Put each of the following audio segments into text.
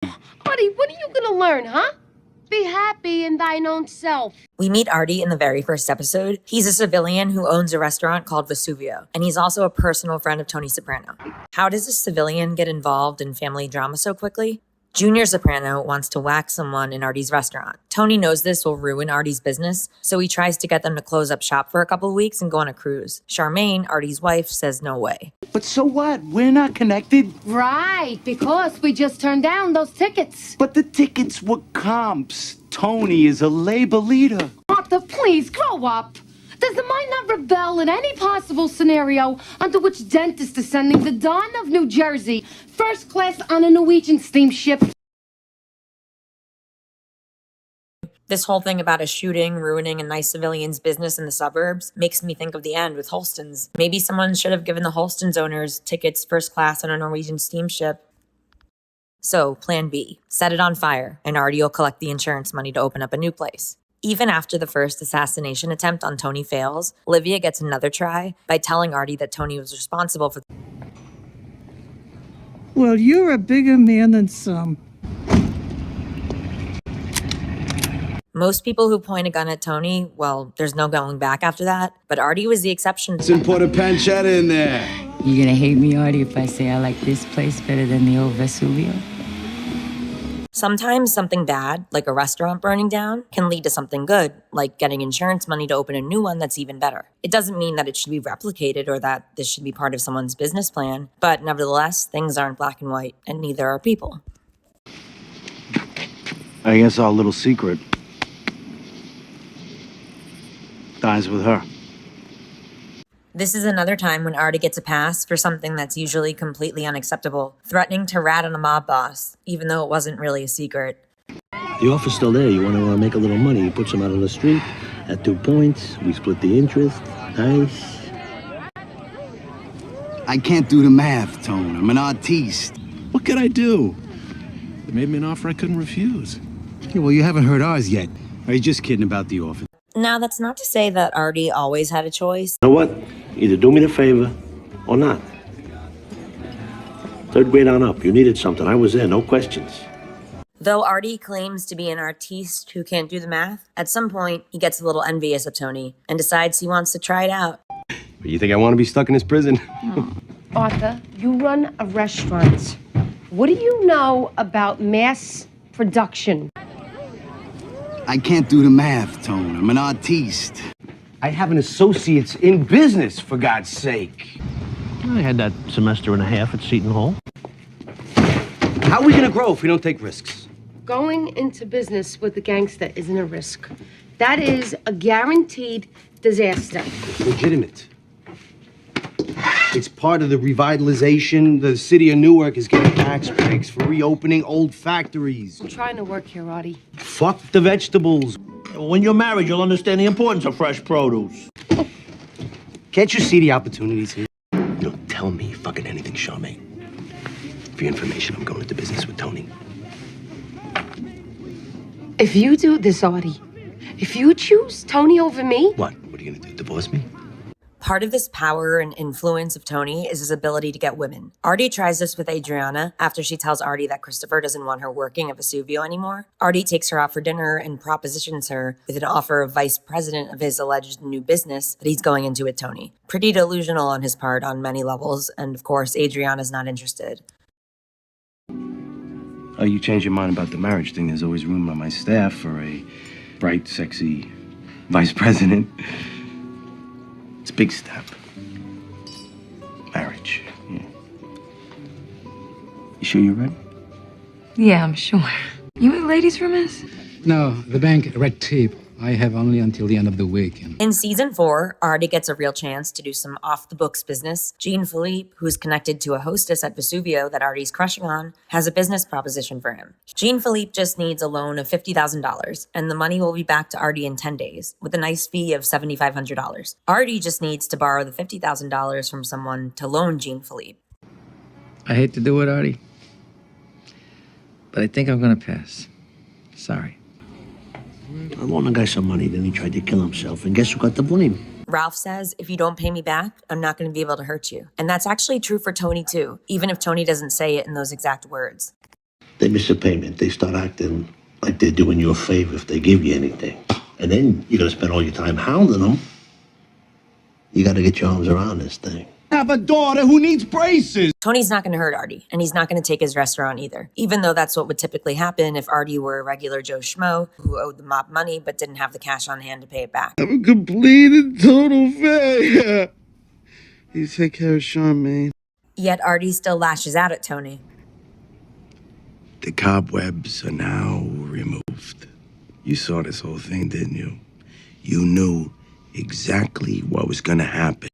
Artie, what are you gonna learn, huh? Be happy in thine own self. We meet Artie in the very first episode. He's a civilian who owns a restaurant called Vesuvio, and he's also a personal friend of Tony Soprano. How does a civilian get involved in family drama so quickly? Junior Soprano wants to whack someone in Artie's restaurant. Tony knows this will ruin Artie's business, so he tries to get them to close up shop for a couple of weeks and go on a cruise. Charmaine, Artie's wife, says no way. But so what? We're not connected. Right, because we just turned down those tickets. But the tickets were comps. Tony is a labor leader. Arthur, please, grow up. Does the mind not rebel in any possible scenario under which dentist is sending the Don of New Jersey first class on a Norwegian steamship? This whole thing about a shooting ruining a nice civilian's business in the suburbs makes me think of the end with Holston's. Maybe someone should have given the Holston's owners tickets first class on a Norwegian steamship. So, plan B. Set it on fire, and Artie will collect the insurance money to open up a new place. Even after the first assassination attempt on Tony fails, Livia gets another try by telling Artie that Tony was responsible for... Well, you're a bigger man than some. Most people who point a gun at Tony, well, there's no going back after that, but Artie was the exception. Some porta pancetta in there. You gonna hate me, Artie, if I say I like this place better than the old Vesuvio? Sometimes something bad, like a restaurant burning down, can lead to something good, like getting insurance money to open a new one that's even better. It doesn't mean that it should be replicated or that this should be part of someone's business plan, but nevertheless, things aren't black and white, and neither are people. I guess our little secret dies with her. This is another time when Artie gets a pass for something that's usually completely unacceptable, threatening to rat on a mob boss, even though it wasn't really a secret. The offer's still there. You want to make a little money. You put some out on the street at 2 points. We split the interest. Nice. I can't do the math, Tone. I'm an artiste. What could I do? They made me an offer I couldn't refuse. Yeah, well, you haven't heard ours yet. Are you just kidding about the offer? Now, that's not to say that Artie always had a choice. You know what? Either do me the favor or not. Third grade on up. You needed something. I was there. No questions. Though Artie claims to be an artiste who can't do the math, at some point he gets a little envious of Tony and decides he wants to try it out. You think I want to be stuck in this prison? Arthur, you run a restaurant. What do you know about mass production? I can't do the math, Tone. I'm an artiste. I have an associate's in business, for God's sake. I had that semester and a half at Seton Hall. How are we gonna grow if we don't take risks? Going into business with a gangster isn't a risk. That is a guaranteed disaster. It's legitimate. It's part of the revitalization. The city of Newark is getting tax breaks for reopening old factories. I'm trying to work here, Artie. Fuck the vegetables. When you're married, you'll understand the importance of fresh produce. Can't you see the opportunities here? Don't tell me fucking anything, Charmaine. For your information, I'm going into business with Tony. If you do this, Artie, if you choose Tony over me... What? What are you gonna do, divorce me? Part of this power and influence of Tony is his ability to get women. Artie tries this with Adriana after she tells Artie that Christopher doesn't want her working at Vesuvio anymore. Artie takes her out for dinner and propositions her with an offer of vice president of his alleged new business that he's going into with Tony. Pretty delusional on his part on many levels, and of course, Adriana's not interested. Oh, you changed your mind about the marriage thing. There's always room on my staff for a bright, sexy vice president. It's a big step. Marriage. Yeah. You sure you're ready? Yeah, I'm sure. You in the ladies' room is? No, the bank red tape. I have only until the end of the week. In season 4, Artie gets a real chance to do some off-the-books business. Jean Phillipe, who's connected to a hostess at Vesuvio that Artie's crushing on, has a business proposition for him. Jean Phillipe just needs a loan of $50,000, and the money will be back to Artie in 10 days, with a nice fee of $7,500. Artie just needs to borrow the $50,000 from someone to loan Jean Phillipe. I hate to do it, Artie, but I think I'm gonna pass. Sorry. I loaned a guy some money, then he tried to kill himself, and guess who got the blame? Ralph says, if you don't pay me back, I'm not going to be able to hurt you. And that's actually true for Tony, too, even if Tony doesn't say it in those exact words. They miss a payment. They start acting like they're doing you a favor if they give you anything. And then you're gonna spend all your time hounding them. You gotta get your arms around this thing. I have a daughter who needs braces. Tony's not going to hurt Artie, and he's not going to take his restaurant either, even though that's what would typically happen if Artie were a regular Joe Schmo who owed the mob money but didn't have the cash on hand to pay it back. I'm a complete and total failure. You take care of Charmaine. Yet Artie still lashes out at Tony. The cobwebs are now removed. You saw this whole thing, didn't you? You knew exactly what was going to happen.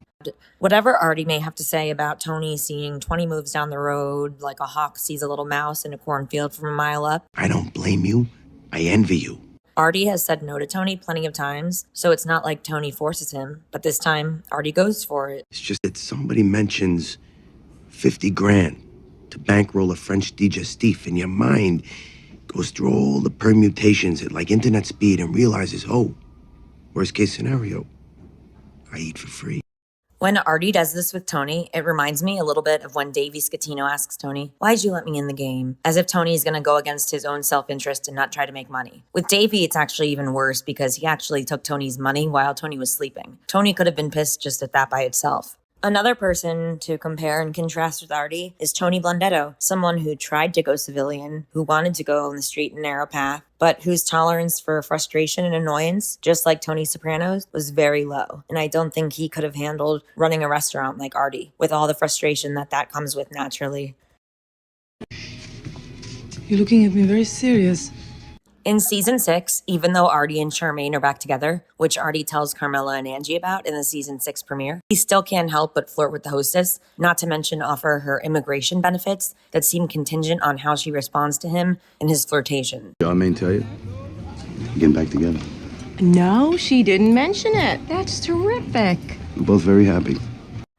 Whatever Artie may have to say about Tony seeing 20 moves down the road like a hawk sees a little mouse in a cornfield from a mile up, I don't blame you. I envy you. Artie has said no to Tony plenty of times, so it's not like Tony forces him. But this time, Artie goes for it. It's just that somebody mentions 50 grand to bankroll a French digestif, and your mind goes through all the permutations at like internet speed and realizes, oh, worst case scenario, I eat for free. When Artie does this with Tony, it reminds me a little bit of when Davey Scatino asks Tony, "Why'd you let me in the game?" As if Tony's going to go against his own self-interest and not try to make money. With Davey, it's actually even worse because he actually took Tony's money while Tony was sleeping. Tony could have been pissed just at that by itself. Another person to compare and contrast with Artie is Tony Blundetto, someone who tried to go civilian, who wanted to go on the straight and narrow path, but whose tolerance for frustration and annoyance, just like Tony Sopranos, was very low. And I don't think he could have handled running a restaurant like Artie, with all the frustration that comes with naturally. You're looking at me very serious. In season 6, even though Artie and Charmaine are back together, which Artie tells Carmela and Angie about in the season 6 premiere, he still can't help but flirt with the hostess, not to mention offer her immigration benefits that seem contingent on how she responds to him and his flirtation. Charmaine tell you? Getting back together. No, she didn't mention it. That's terrific. We're both very happy.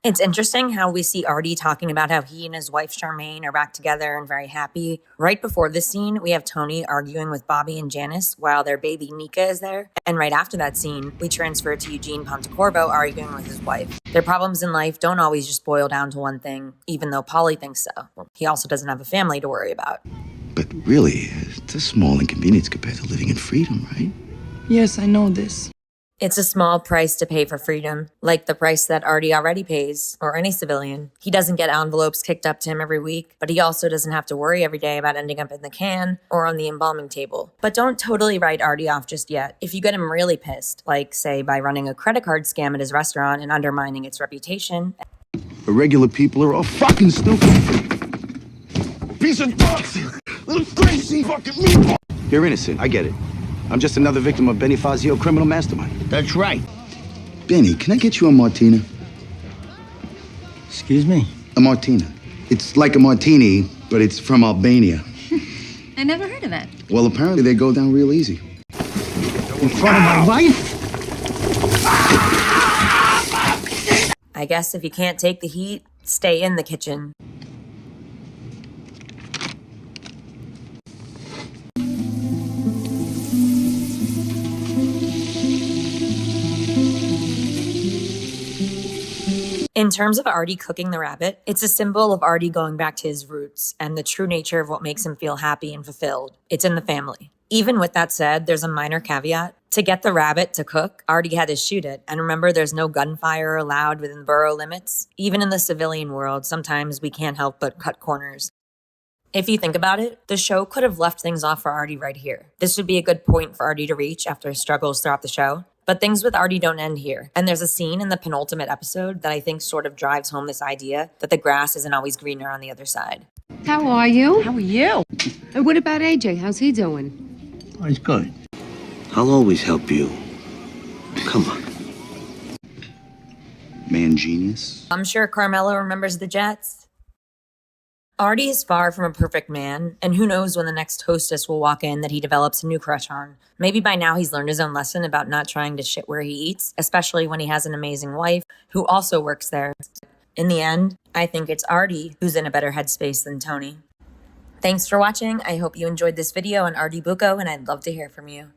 It's interesting how we see Artie talking about how he and his wife Charmaine are back together and very happy. Right before this scene, we have Tony arguing with Bobby and Janice while their baby Nika is there. And right after that scene, we transfer to Eugene Pontecorvo arguing with his wife. Their problems in life don't always just boil down to one thing, even though Paulie thinks so. He also doesn't have a family to worry about. But really, it's a small inconvenience compared to living in freedom, right? Yes, I know this. It's a small price to pay for freedom, like the price that Artie already pays, or any civilian. He doesn't get envelopes kicked up to him every week, but he also doesn't have to worry every day about ending up in the can or on the embalming table. But don't totally write Artie off just yet. If you get him really pissed, like, say, by running a credit card scam at his restaurant and undermining its reputation. The regular people are all fucking stupid. Piece of dogs! Little crazy fucking meatball! You're innocent, I get it. I'm just another victim of Benny Fazio criminal mastermind. That's right. Benny, can I get you a martina? Excuse me? A martina. It's like a martini, but it's from Albania. I never heard of it. Well, apparently they go down real easy. In front of my wife? I guess if you can't take the heat, stay in the kitchen. In terms of Artie cooking the rabbit, it's a symbol of Artie going back to his roots and the true nature of what makes him feel happy and fulfilled. It's in the family. Even with that said, there's a minor caveat. To get the rabbit to cook, Artie had to shoot it. And remember, there's no gunfire allowed within borough limits. Even in the civilian world, sometimes we can't help but cut corners. If you think about it, the show could have left things off for Artie right here. This would be a good point for Artie to reach after his struggles throughout the show. But things with Artie don't end here. And there's a scene in the penultimate episode that I think sort of drives home this idea that the grass isn't always greener on the other side. How are you? How are you? And what about AJ? How's he doing? Oh, it's good. I'll always help you. Come on. Man genius. I'm sure Carmela remembers the Jets. Artie is far from a perfect man, and who knows when the next hostess will walk in that he develops a new crush on. Maybe by now he's learned his own lesson about not trying to shit where he eats, especially when he has an amazing wife who also works there. In the end, I think it's Artie who's in a better headspace than Tony. Thanks for watching. I hope you enjoyed this video on Artie Bucco, and I'd love to hear from you.